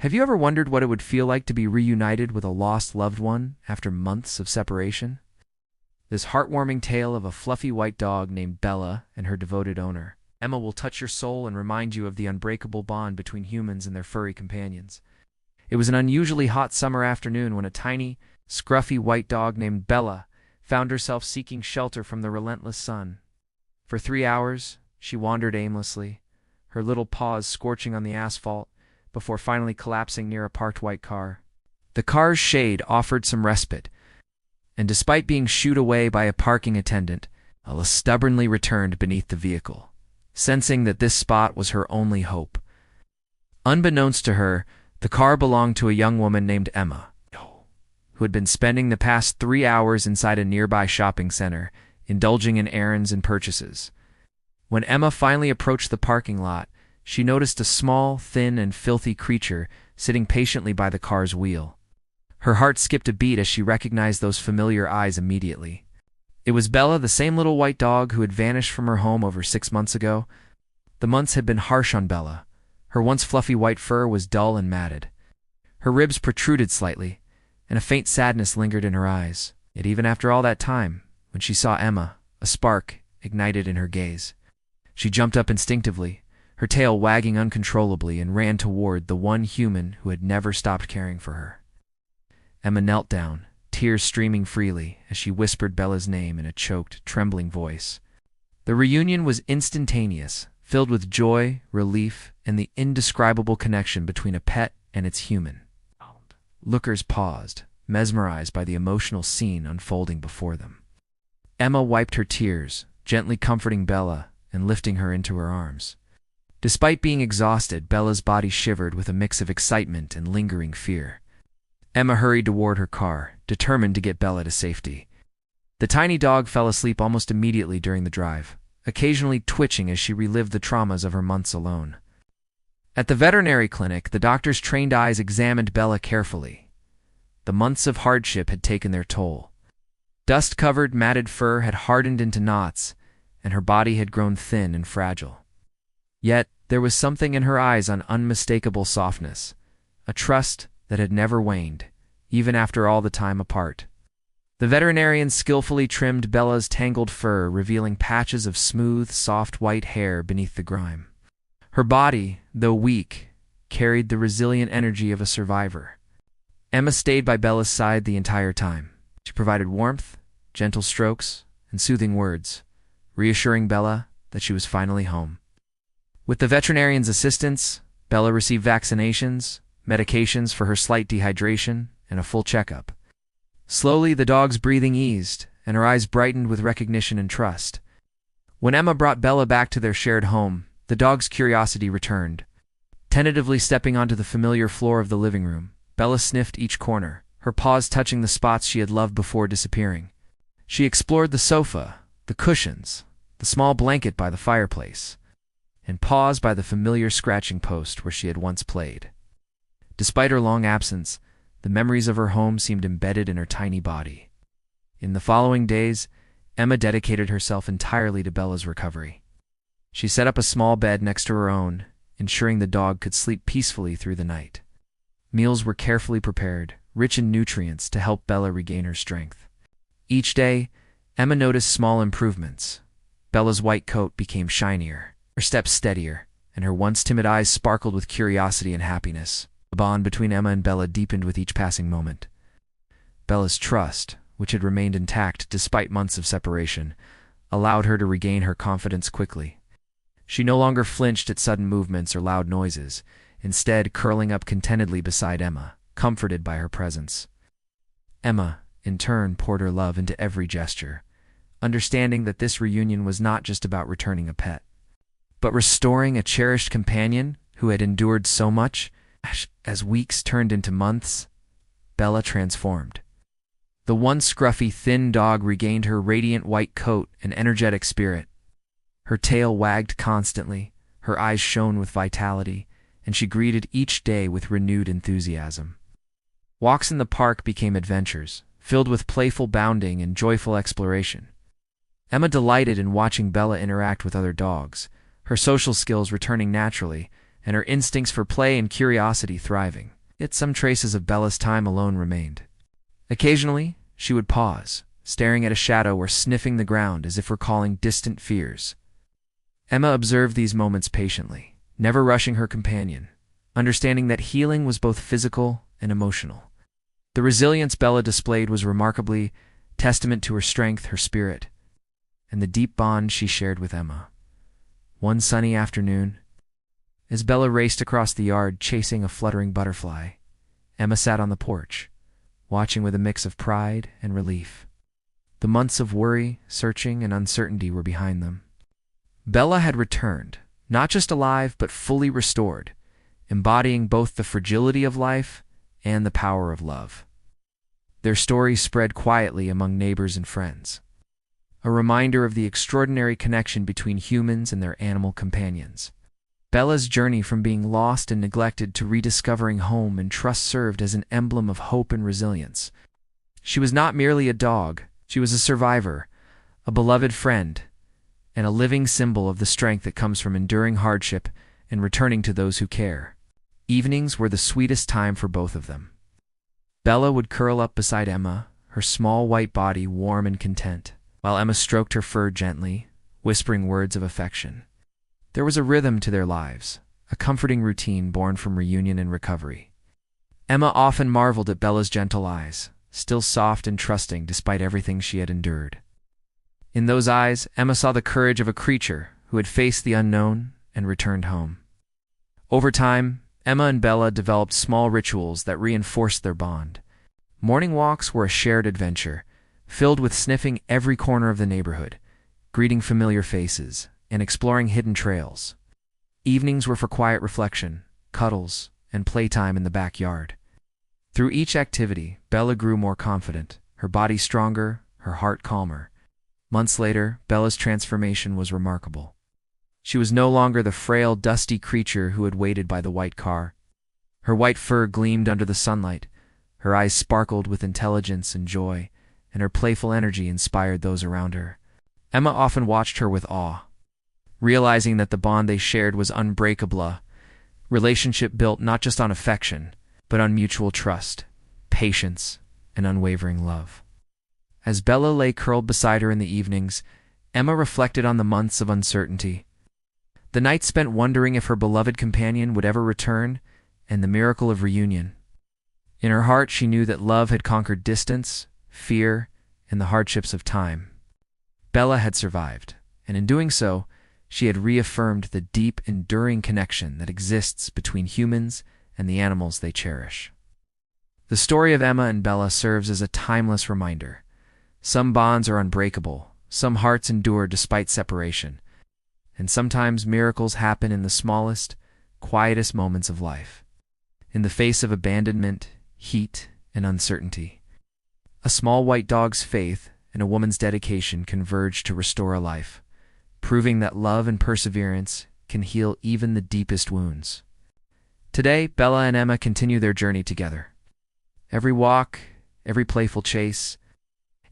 Have you ever wondered what it would feel like to be reunited with a lost loved one after months of separation? This heartwarming tale of a fluffy white dog named Bella and her devoted owner, Emma, will touch your soul and remind you of the unbreakable bond between humans and their furry companions. It was an unusually hot summer afternoon when a tiny, scruffy white dog named Bella found herself seeking shelter from the relentless sun. For 3 hours, she wandered aimlessly, her little paws scorching on the asphalt, before finally collapsing near a parked white car. The car's shade offered some respite, and despite being shooed away by a parking attendant, Ella stubbornly returned beneath the vehicle, sensing that this spot was her only hope. Unbeknownst to her, the car belonged to a young woman named Emma, who had been spending the past 3 hours inside a nearby shopping center, indulging in errands and purchases. When Emma finally approached the parking lot, she noticed a small, thin, and filthy creature sitting patiently by the car's wheel. Her heart skipped a beat as she recognized those familiar eyes immediately. It was Bella, the same little white dog who had vanished from her home over 6 months ago. The months had been harsh on Bella. Her once fluffy white fur was dull and matted. Her ribs protruded slightly, and a faint sadness lingered in her eyes. Yet even after all that time, when she saw Emma, a spark ignited in her gaze. She jumped up instinctively, her tail wagging uncontrollably, and ran toward the one human who had never stopped caring for her. Emma knelt down, tears streaming freely, as she whispered Bella's name in a choked, trembling voice. The reunion was instantaneous, filled with joy, relief, and the indescribable connection between a pet and its human. Lookers paused, mesmerized by the emotional scene unfolding before them. Emma wiped her tears, gently comforting Bella and lifting her into her arms. Despite being exhausted, Bella's body shivered with a mix of excitement and lingering fear. Emma hurried toward her car, determined to get Bella to safety. The tiny dog fell asleep almost immediately during the drive, occasionally twitching as she relived the traumas of her months alone. At the veterinary clinic, the doctor's trained eyes examined Bella carefully. The months of hardship had taken their toll. Dust-covered, matted fur had hardened into knots, and her body had grown thin and fragile. Yet, there was something in her eyes on unmistakable softness, a trust that had never waned, even after all the time apart. The veterinarian skillfully trimmed Bella's tangled fur, revealing patches of smooth, soft white hair beneath the grime. Her body, though weak, carried the resilient energy of a survivor. Emma stayed by Bella's side the entire time. She provided warmth, gentle strokes, and soothing words, reassuring Bella that she was finally home. With the veterinarian's assistance, Bella received vaccinations, medications for her slight dehydration, and a full checkup. Slowly, the dog's breathing eased, and her eyes brightened with recognition and trust. When Emma brought Bella back to their shared home, the dog's curiosity returned. Tentatively stepping onto the familiar floor of the living room, Bella sniffed each corner, her paws touching the spots she had loved before disappearing. She explored the sofa, the cushions, the small blanket by the fireplace, and paused by the familiar scratching post where she had once played. Despite her long absence, the memories of her home seemed embedded in her tiny body. In the following days, Emma dedicated herself entirely to Bella's recovery. She set up a small bed next to her own, ensuring the dog could sleep peacefully through the night. Meals were carefully prepared, rich in nutrients to help Bella regain her strength. Each day, Emma noticed small improvements. Bella's white coat became shinier, her steps steadier, and her once timid eyes sparkled with curiosity and happiness. The bond between Emma and Bella deepened with each passing moment. Bella's trust, which had remained intact despite months of separation, allowed her to regain her confidence quickly. She no longer flinched at sudden movements or loud noises, instead curling up contentedly beside Emma, comforted by her presence. Emma, in turn, poured her love into every gesture, understanding that this reunion was not just about returning a pet, but restoring a cherished companion who had endured so much. As weeks turned into months, Bella transformed. The once scruffy, thin dog regained her radiant white coat and energetic spirit. Her tail wagged constantly, her eyes shone with vitality, and she greeted each day with renewed enthusiasm. Walks in the park became adventures, filled with playful bounding and joyful exploration. Emma delighted in watching Bella interact with other dogs, her social skills returning naturally and her instincts for play and curiosity thriving. Yet some traces of Bella's time alone remained. Occasionally, she would pause, staring at a shadow or sniffing the ground as if recalling distant fears. Emma observed these moments patiently, never rushing her companion, understanding that healing was both physical and emotional. The resilience Bella displayed was remarkably testament to her strength, her spirit, and the deep bond she shared with Emma. One sunny afternoon, as Bella raced across the yard chasing a fluttering butterfly, Emma sat on the porch, watching with a mix of pride and relief. The months of worry, searching, and uncertainty were behind them. Bella had returned, not just alive but fully restored, embodying both the fragility of life and the power of love. Their story spread quietly among neighbors and friends, a reminder of the extraordinary connection between humans and their animal companions. Bella's journey from being lost and neglected to rediscovering home and trust served as an emblem of hope and resilience. She was not merely a dog, she was a survivor, a beloved friend, and a living symbol of the strength that comes from enduring hardship and returning to those who care. Evenings were the sweetest time for both of them. Bella would curl up beside Emma, her small white body warm and content, while Emma stroked her fur gently, whispering words of affection. There was a rhythm to their lives, a comforting routine born from reunion and recovery. Emma often marveled at Bella's gentle eyes, still soft and trusting despite everything she had endured. In those eyes, Emma saw the courage of a creature who had faced the unknown and returned home. Over time, Emma and Bella developed small rituals that reinforced their bond. Morning walks were a shared adventure, filled with sniffing every corner of the neighborhood, greeting familiar faces, and exploring hidden trails. Evenings were for quiet reflection, cuddles, and playtime in the backyard. Through each activity, Bella grew more confident, her body stronger, her heart calmer. Months later, Bella's transformation was remarkable. She was no longer the frail, dusty creature who had waited by the white car. Her white fur gleamed under the sunlight, her eyes sparkled with intelligence and joy, and her playful energy inspired those around her. Emma often watched her with awe, realizing that the bond they shared was unbreakable, a relationship built not just on affection, but on mutual trust, patience, and unwavering love. As Bella lay curled beside her in the evenings, Emma reflected on the months of uncertainty. The nights spent wondering if her beloved companion would ever return, and the miracle of reunion. In her heart, she knew that love had conquered distance, fear, and the hardships of time. Bella had survived, and in doing so, she had reaffirmed the deep, enduring connection that exists between humans and the animals they cherish. The story of Emma and Bella serves as a timeless reminder. Some bonds are unbreakable, some hearts endure despite separation, and sometimes miracles happen in the smallest, quietest moments of life. In the face of abandonment, heat, and uncertainty, a small white dog's faith and a woman's dedication converge to restore a life, proving that love and perseverance can heal even the deepest wounds. Today, Bella and Emma continue their journey together. Every walk, every playful chase,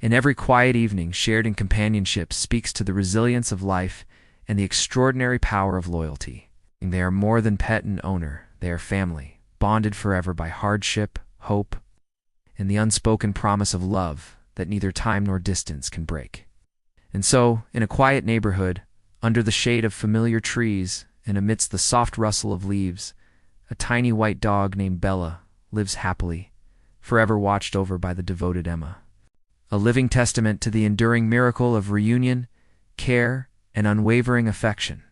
and every quiet evening shared in companionship speaks to the resilience of life and the extraordinary power of loyalty. They are more than pet and owner, they are family, bonded forever by hardship, hope, and the unspoken promise of love that neither time nor distance can break. And so, in a quiet neighborhood, under the shade of familiar trees and amidst the soft rustle of leaves, a tiny white dog named Bella lives happily, forever watched over by the devoted Emma. A living testament to the enduring miracle of reunion, care, and unwavering affection.